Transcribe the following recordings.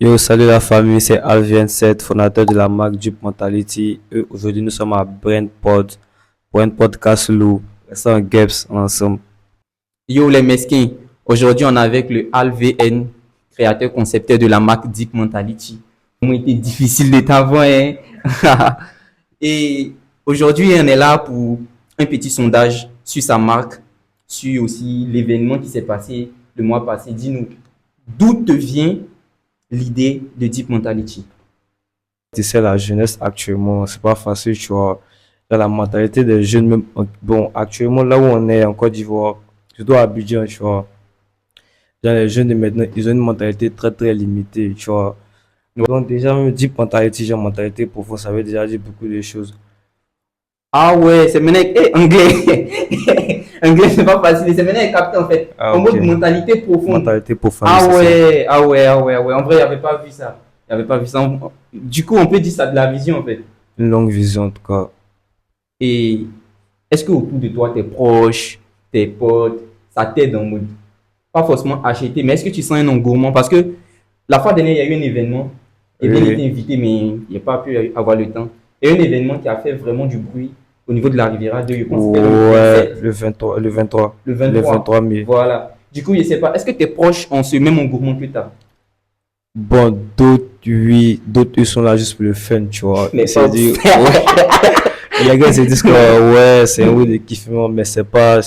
Yo, salut la famille, c'est Alvin7, fondateur de la marque Deep Mentality. Et aujourd'hui, nous sommes à Brentpod pour un podcast lourd. Restons en Gaps ensemble. Yo les mesquins, aujourd'hui on est avec le AlVN, créateur concepteur de la marque Deep Mentality. Ça a été difficile de t'avoir, hein? Et aujourd'hui on est là pour un petit sondage sur sa marque, sur aussi l'événement qui s'est passé le mois passé. Dis-nous, d'où te vient l'idée de Deep Mentality? Tu sais, la jeunesse actuellement, c'est pas facile, tu vois. Dans la mentalité des jeunes, même, bon, actuellement, là où on est en Côte d'Ivoire, surtout à Abidjan, tu vois. Dans les jeunes de maintenant, ils ont une mentalité très très limitée, tu vois. Donc, déjà, même Deep Mentality, genre mentalité profonde, ça veut déjà dire beaucoup de choses. Ah ouais, c'est maintenant, anglais. Anglais, c'est pas facile, c'est maintenant capté en fait. Ah, En mode ok. mentalité profonde. Mentalité profonde, Ah c'est ça. ouais, ah ouais, ah ouais, ah ouais. En vrai, il n'y avait pas vu ça. Il n'y avait pas vu ça. Du coup, on peut dire ça de la vision en fait. Une longue vision, en tout cas. Et est-ce que autour de toi, tes proches, tes potes, ça t'aide en mode, pas forcément acheter, mais est-ce que tu sens un engouement? Parce que la fois dernière, il y a eu un événement, et bien, il était Oui. invité, mais il n'a pas pu avoir le temps. Il y a eu un événement qui a fait vraiment du bruit au niveau de la Riviera 2, je pense que c'était le Ouais, 27, le 23, le 23, le le 23. 23 mai. Voilà. Du coup, je sais pas, est-ce que tes proches ont ce même engouement que tu as? Bon, d'autres, oui, d'autres, ils sont là juste pour le fun, tu vois. Mais Ils se pas. disent, ouais, les gars, ils se disent que, ouais, c'est un oui de kiffement, mais c'est pas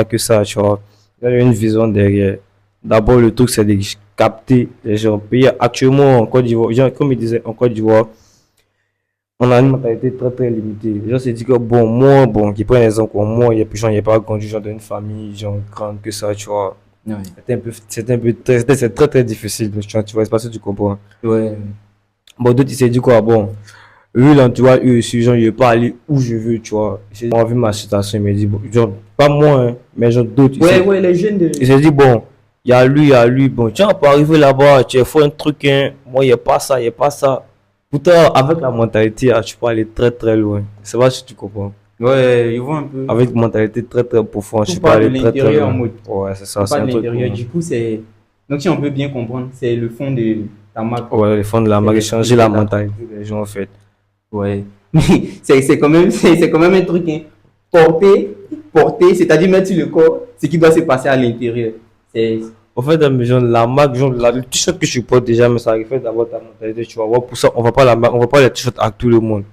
que ça, tu vois. Il y a une vision derrière. D'abord, le truc, c'est de capter les gens. Puis, actuellement, en Côte d'Ivoire, genre, comme il disait, en Côte d'Ivoire, on a une mentalité très, très limitée. Les gens se disent que, bon, moi, bon, qui prennent exemple, quoi, moi, il y a plus, genre, il n'y a pas grandi, genre, dans une famille, genre, grande que ça, tu vois. Ouais. C'est très, très difficile, tu vois, c'est pas ce que tu comprends. Ouais. Bon, d'autres, ils se disent quoi, bon, eux, là, tu vois, eux aussi, genre, je vais pas aller où je veux, tu vois. J'ai vu ma situation, ils me disent, bon, genre, pas moi, hein, mais genre, d'autres, Ouais, ouais, les jeunes de. ils se disent, bon, il y a lui, bon, tiens, pour arriver là-bas, tu fais un truc, hein, moi, il n'y a pas ça, il n'y a pas ça. Pourtant, avec la mentalité, tu peux aller très, très loin. C'est pas si tu comprends. Ouais, ils vont un peu. Avec une mentalité très, très profonde, Tout tu peux part de aller très, très l'intérieur en loin. mode. Ouais, c'est ça, Tout c'est part un de truc. l'intérieur. Du coup, c'est. Donc, si on peut bien comprendre, c'est le fond de ta marque. Ouais, les fonds de la C'est marque, l'esprit changer la de la- mentalité des gens, en fait. Ouais. Mais c'est quand même un truc, hein. Porter, c'est-à-dire mettre sur le corps ce qui doit se passer à l'intérieur. C'est. En fait, genre, la marque, genre, le t-shirt que je porte déjà, mais ça reflète d'abord ta mentalité, tu vois. Pour ça, on va pas la marque, on va pas les t-shirts à tout le monde.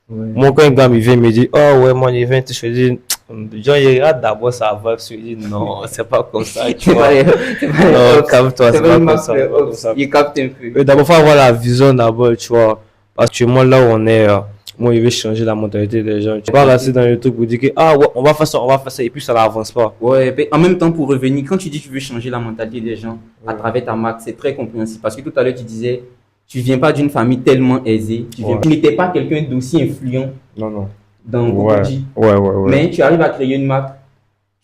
Ouais. Moi, quand un gars me vient me dit, oh ouais, moi, il vient, je dis, genre, il regarde d'abord sa vibe, je dis, non, c'est pas comme ça, tu C'est vois. pas les- c'est pas les Non, ops. calme-toi, C'est c'est pas pas une comme marque ça, de c'est pas comme ops. ça. Il capte un peu. D'abord, faut avoir la vision d'abord, tu vois. Parce que moi, là où on est, moi, il veut changer la mentalité des gens. Tu vas rester dans le truc pour dire que, ah ouais, on va faire ça, et puis ça n'avance pas. Ouais, mais en même temps, pour revenir, quand tu dis que tu veux changer la mentalité des gens à Ouais. travers ta marque, c'est très compréhensible. Parce que tout à l'heure, tu disais, tu viens pas d'une famille tellement aisée, Ouais. tu n'étais pas quelqu'un d'aussi influent Non, non. dans Ouais, Cocody. ouais. Mais tu arrives à créer une marque,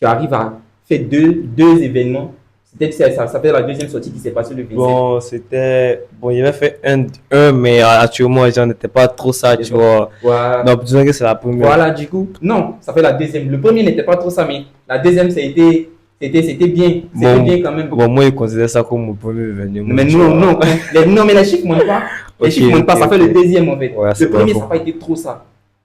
tu arrives à faire deux événements. C'était ça fait la deuxième sortie qui s'est passée le 27. Bon, c'était. Bon, il avait fait un mais actuellement, j'en étais pas trop ça, tu vois. Voilà. Non, disons que c'est la première. Voilà, du coup, non, ça fait la deuxième. Le premier n'était pas trop ça, mais la deuxième, c'était bien. C'était Bon, bien quand même. bon, moi, il considère ça comme mon premier événement. Mais tu non, vois. non, non, mais les chiffres montent pas. Les Ok, chiffres montent pas, ok, ça fait ok. le deuxième en fait. Ouais, c'est Le premier, pas ça n'a bon. pas été trop ça.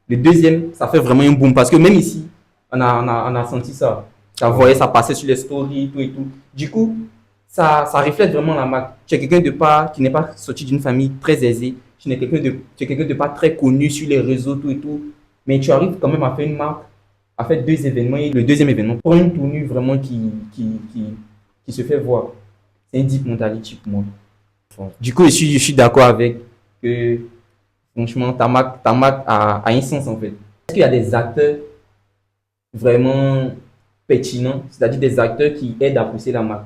Le deuxième, ça fait vraiment un boom. Parce que même ici, on a senti ça. Ça voyait, ça passait sur les stories, tout et tout. Du coup, ça reflète vraiment la marque. Tu es quelqu'un de pas, qui n'est pas sorti d'une famille très aisée. Tu es quelqu'un de pas très connu sur les réseaux, tout et tout. Mais tu arrives quand même à faire une marque, à faire deux événements. Et le deuxième événement prend une tournure vraiment qui se fait voir. C'est un deep mentality pour moi. Du coup, je suis d'accord avec que, franchement, ta marque a un sens en fait. Est-ce qu'il y a des acteurs vraiment pertinents, c'est-à-dire des acteurs qui aident à pousser la marque?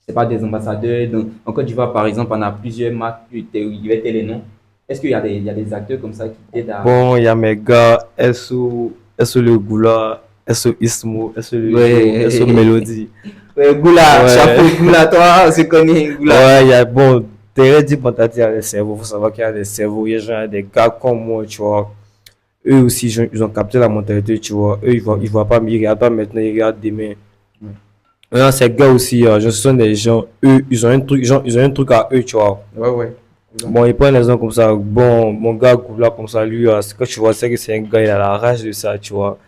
C'est pas des ambassadeurs. Donc, en Côte d'Ivoire, par exemple, on a plusieurs marques, il y avait les noms. Est-ce qu'il y a des acteurs comme ça qui aident à. Bon, il y a mes gars, SO le Goula, SO Ismo, SO le Ouais. SO Mélodie. Ouais, Goula, Ouais. chapeau, Goula, toi, on se connaît, Goula. Ouais, il y a, bon, derrière dit Pantati, il y a des cerveaux, faut savoir qu'il y a des cerveaux, il y a des gars comme moi, tu vois. Eux aussi, ils ont capté la mentalité, tu vois. Eux, ils voient pas, mais ils regardent pas maintenant, ils regardent demain. Ouais. Maintenant, ces gars aussi, ce sont des gens, eux, ils ont un truc, genre, ils ont un truc à eux, tu vois. Ouais, ouais. Bon, il prend un exemple comme ça. Bon, mon gars, là, comme ça, lui, ce que tu vois, c'est que c'est un gars, il a la rage de ça, tu vois.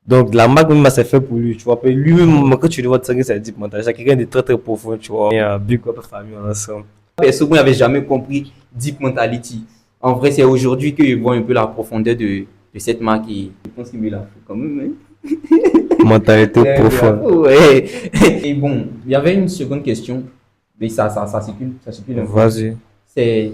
Donc, la marque, même, c'est fait pour lui, tu vois. Puis lui-même, quand tu le vois, tu sais que c'est deep mental. C'est quelqu'un de très, très profond, tu vois. Et big up famille ensemble. Perso, moi, n'avais jamais compris Deep Mentality. En vrai, c'est aujourd'hui que je vois un peu la profondeur de cette marque et je pense qu'il me l'a fait quand même. Hein. Mentalité profonde. Ouais. Et bon, il y avait une seconde question, mais ça circule un peu. Vas-y. C'est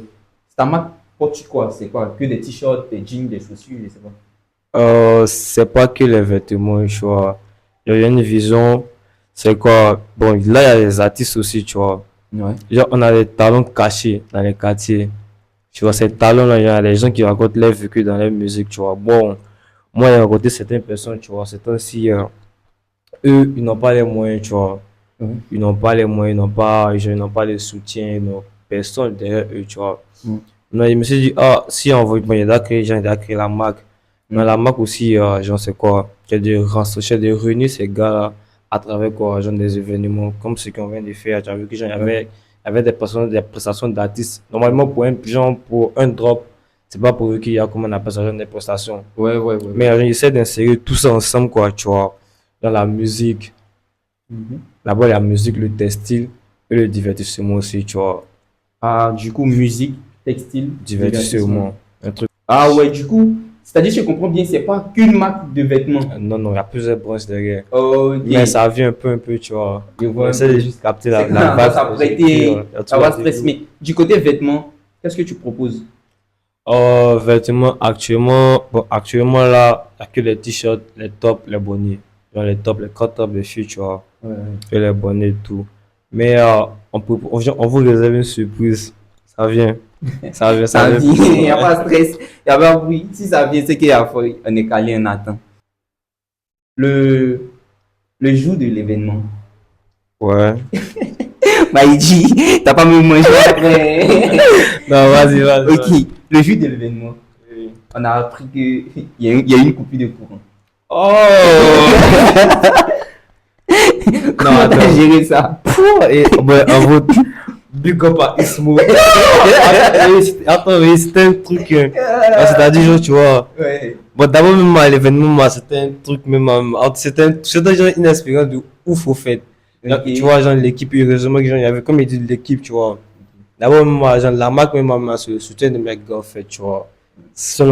ta marque porte quoi? C'est quoi? Que des t-shirts, des jeans, des chaussures, je sais pas. C'est pas que les vêtements, tu vois. Il y a une vision, c'est quoi? Bon, là, il y a les artistes aussi, tu vois. Ouais. Genre, on a des talents cachés dans les quartiers. Tu vois, ces talents-là, il y a des gens qui racontent leur vécu dans leur musique, tu vois. Bon, moi, j'ai rencontré certaines personnes, tu vois. C'est aussi, eux, ils n'ont pas les moyens, tu vois. Ils n'ont pas les moyens, ils n'ont pas les soutiens, ils n'ont personne derrière eux, tu vois. Mais je me suis dit, ah, si on veut, bon, il a créé, il a créé la marque. Mais la marque aussi, j'en sais quoi, j'ai de réunir ces gars à travers quoi, genre des événements comme ce qu'on vient de faire. Tu as vu que genre, il y avait des personnes, des prestations d'artistes. Normalement, pour un drop, c'est pas pour eux qu'il y a, comment on appelle ça, genre des prestations. Ouais, ouais, ouais. Mais j'essaie d'insérer tout ça ensemble, quoi, tu vois, dans la musique. D'abord, la musique, le textile et le divertissement aussi, tu vois. Ah, du coup, musique, textile, Divertissement. Un truc. Ah ouais, du coup, c'est-à-dire, je comprends bien, c'est pas qu'une marque de vêtements. Non, non, il y a plusieurs branches derrière. Ok. Mais ça vient un peu, tu vois. Je vois On un essaie peu. de juste capter C'est la quand vague. ça prêter, ça va stress. Mais du côté vêtements, qu'est-ce que tu proposes? Oh, vêtements, actuellement là, il n'y a que les t-shirts, les tops, les bonnets. Genre les tops, les crop tops, les filles, tu vois. Ouais. Et les bonnets et tout. Mais on vous réserve une surprise. Ça vient. Ça vient. vient, il n'y a pas de stress, il n'y a pas de bruit. Si ça vient, c'est qu'il y a on est calé, on attend. Le, le jour de l'événement, Ouais. bah il dit, t'as pas me manger après. Non, vas-y, vas-y. Ok, le jour de l'événement, on a appris qu'il y a une coupure de courant. Oh! Comment t'as géré ça? Et, ben, en vous, big up à Ismo. Attends, mais c'était un truc. C'est-à-dire, genre, tu vois. Ouais. Bon, d'abord, même à l'événement, moi, c'était un truc, même. C'était genre une expérience de ouf, au fait. Genre, Ok. tu vois, genre, l'équipe, heureusement, que, genre, il y avait, comme il dit, l'équipe, tu vois. D'abord, même moi, genre, la marque, même, moi, sur le soutien de mes gars, en fait, tu vois. Sans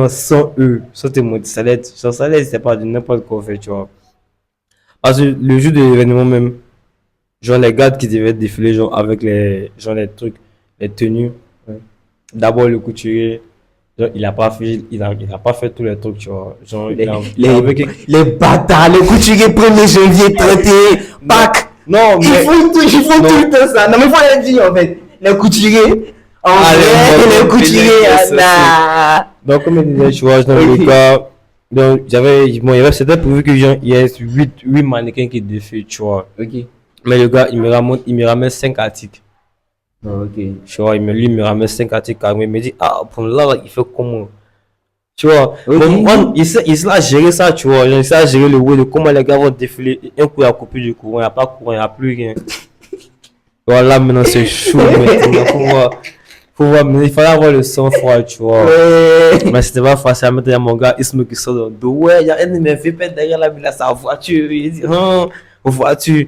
eux, c'était mon salaire. Son salaire, c'était pas de n'importe quoi, en fait, tu vois. Parce que le jour de l'événement, même, genre, les gars qui devaient défiler, genre, avec genre, les trucs, les tenues. Ouais. D'abord, le couturier. Genre, il a pas fait tous les trucs, tu vois. Genre, Les bâtards, les couturiers 1er janvier 31, Pâques. Non, mais. Ils font tout le temps ça. Non, mais faut le dire en fait. Les couturiers. Les couturiers. Donc, comme il disait, tu vois, dans le cas. Donc, c'était prévu qu'il y ait 8 mannequins qui défilent, tu vois. Ok. Mais le gars, il me ramène 5 articles. Ok. Tu vois, il me ramène 5 articles carrément. Il me dit, ah, pour là, il fait comment? Tu vois, bon, il sait gérer ça, tu vois. Il sait gérer le way de comment les gars vont défiler. Un coup, il y a coupé du courant, il n'y a pas de courant, il n'y a plus rien. Voilà, maintenant, c'est chaud. Maintenant, faut voir, mais il fallait avoir le sang froid, tu vois. Mais c'était pas facile. Maintenant, il y a mon gars, Ismo qui sort dans le dos. Ouais, il y a un de mes VP derrière là, il a sa voiture. Il dit, non, voiture.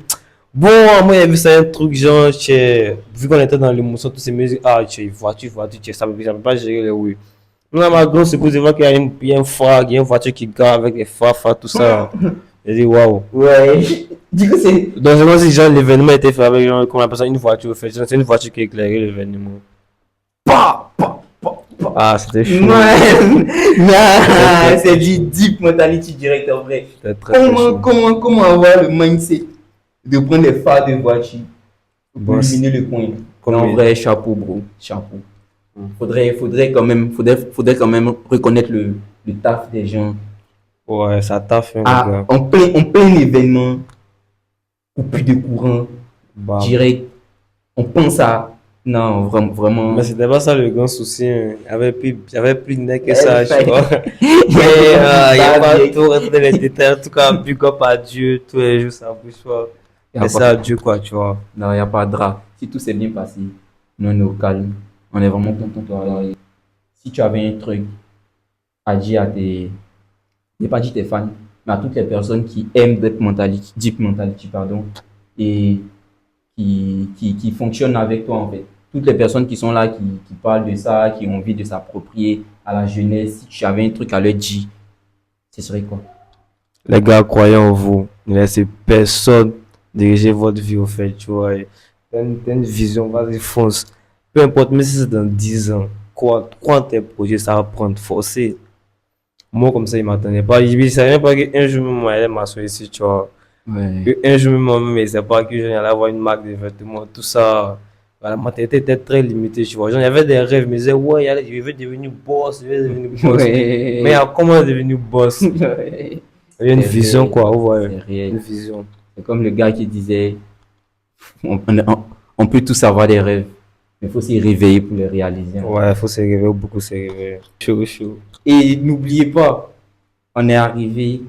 Bon, moi, il y a vu ça, un truc genre, vu qu'on était dans l'émotion, tous ces musiques, ah, voiture, ça peut pas gérer les oui. Non, ma grosse épouse, il voit qu'il y a un phare, il y a une voiture qui gare avec les phares, tout ça. J'ai dit, waouh. Ouais. Du coup, c'est. Donc, c'est comme si genre, l'événement était fait avec, genre, comme on appelle ça, une voiture. C'est une voiture qui éclairait l'événement. Ah, c'était chaud. Ouais. C'est du deep mentality direct en vrai. Comment avoir le mindset de prendre les phares de voiture pour illuminer le coin? En vrai, chapeau, bro. Chapeau. Faudrait quand même reconnaître le taf des gens. Ouais, ça t'a fait, gars. En plein événement, coupure de courant, direct. On pense à. Non, vraiment. Mais c'était pas ça le grand souci. Hein. Il y avait plus de nez que ça, tu vois. Il n'y a pas tout rentrer dans les détails. En tout cas, big up à Dieu, tous les jours, ça bouge pas. Et c'est à Dieu, quoi, tu vois. Non, il n'y a pas de drap. Si tout s'est bien passé, nous, on est au calme. On est vraiment content de toi. Alors, si tu avais un truc à dire à tes, je n'ai pas dit tes fans, mais à toutes les personnes qui aiment Deep Mentality, pardon, et qui fonctionnent avec toi, en fait. Toutes les personnes qui sont là, qui parlent de ça, qui ont envie de s'approprier à la jeunesse, si tu avais un truc à leur dire, ce serait quoi? Les gars, croyez en vous. Ne laissez personne diriger votre vie au fait, tu vois. Et t'as une vision, vas-y, fonce. Peu importe, même si c'est dans 10 ans, crois en tes projets, ça va prendre forcé. Moi, comme ça, il m'attendait pas. Il savait même pas qu'un jour, même, moi, elle m'asseoir ici, tu vois. Ouais. Un jour, même, moi-même, il savait pas que j'allais avoir une marque de vêtements, tout ça. Voilà, ma tête était très limitée, tu vois. Genre, il y avait des rêves, je me disais, ouais, je vais devenir boss, je vais devenir boss. Ouais. Mais comment devenir boss? Ouais. Il y a une C'est vision, réel, quoi, vous voyez. c'est réel. Une vision. C'est comme le gars qui disait, on peut tous avoir des rêves, mais il faut s'y réveiller pour les réaliser. Ouais, faut se réveiller, beaucoup se réveiller. Chaud, chaud. Et n'oubliez pas, on est arrivé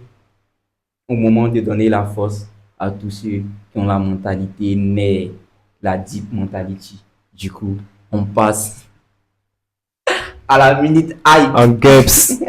au moment de donner la force à tous ceux qui ont la mentalité née, la deep mentality. Du coup, on passe à la minute hype. En gaps.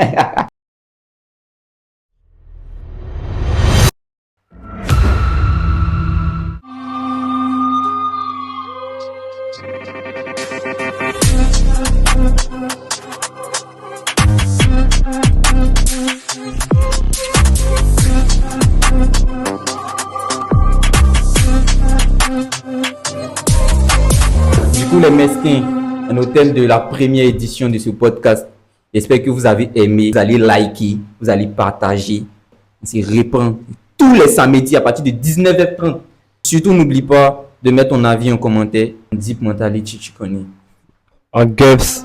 Du coup, les mesquins, un hôtel de la première édition de ce podcast. J'espère que vous avez aimé. Vous allez liker, vous allez partager. On se reprend tous les samedis à partir de 19h30. Surtout, n'oublie pas de mettre ton avis en commentaire. Deep Mentality, tu connais. En gaps.